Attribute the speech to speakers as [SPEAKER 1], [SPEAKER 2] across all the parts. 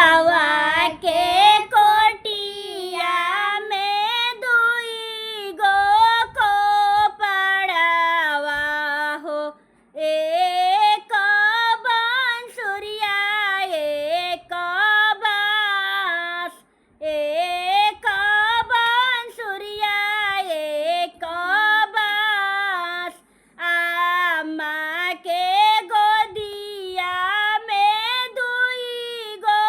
[SPEAKER 1] आवा के कोटिया में दुई गो को पड़ावा हो, एक बंसुरिया एक बांस, एक बंसुरिया एक बांस। आमा के गोदिया में दुई गो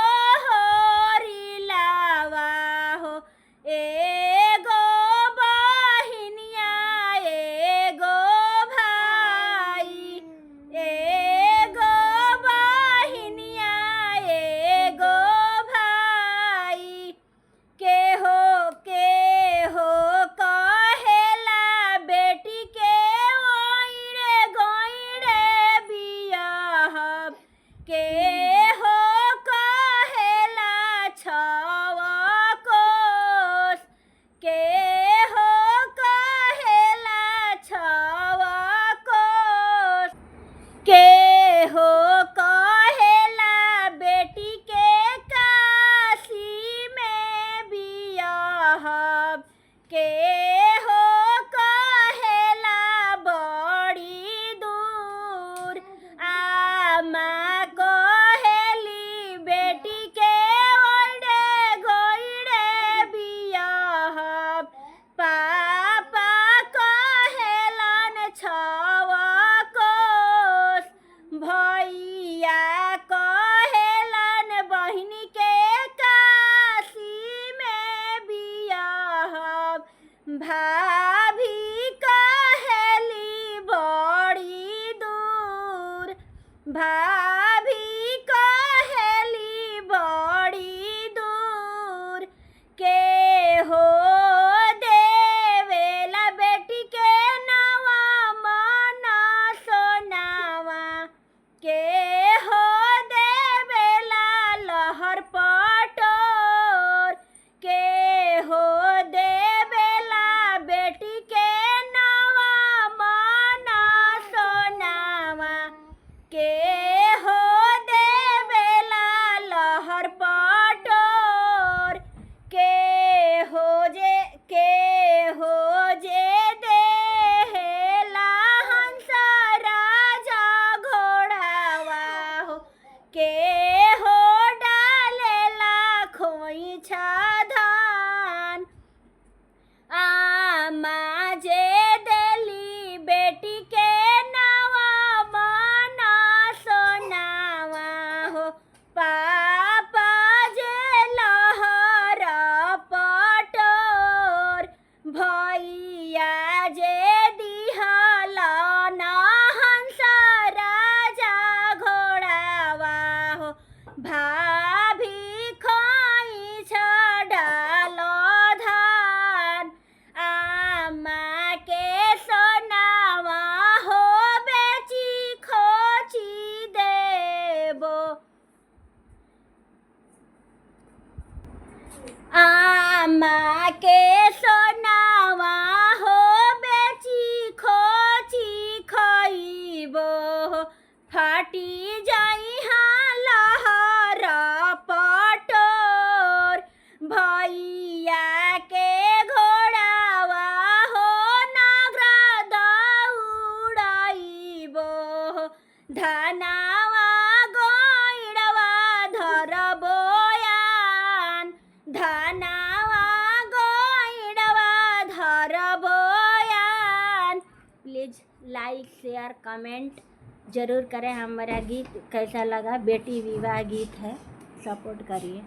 [SPEAKER 1] होरी लावा हो, एगो बहिनिया एगो भाई, एगो बहिनिया एगो भाई। के हो कहेला बेटी के ओइरे गइरे बियाहब, के हो कहेला छवा कोस, के हो कहेला छवा कोस। के हो कहेला बेटी के काशी में बियाहब, के हो कहेला बड़ी दूर। आमा कहेली बेटी के ओइरे गइरे बियाहब, पापा कहेलन छवा कोस। भैया कहेलन बहिनी के काशी में बियाहब, भाभी कहेली बड़ी दूर, भाभी कहेली बड़ी दूर। के हो देवेला बेटी के नवा मना सोनावा, के हो देवेला लहर पटोर, के हो देवेला बेटी के नवा मना सोनावा, के हो देवेला लहर पटोर। के हो जे देहेला हंस राजा घोड़ावा हो, के हो डालेला खोइछा धान। आमा जे देली बेटी के नवा मना सोनावा हो, पापा जे लहर पटोर। भैया जे दिहलन हंस राजा घोड़ावा हो, भाभी खोइछ डाल धान। आमा के सोनावा हो बेची खोची देबो, आमा के सोनावा हो बेची खोची खइबो। फाटी जाइहा लहर पटोर, भैया के घोड़ावा हो नगरा दौड़ाइबो। धनावा गइड़वा धरबोयान, धनावा गइड़वा धरबोयान। प्लीज़ लाइक शेयर कमेंट ज़रूर करें। हमारा गीत कैसा लगा, बेटी विवाह गीत है, सपोर्ट करिए।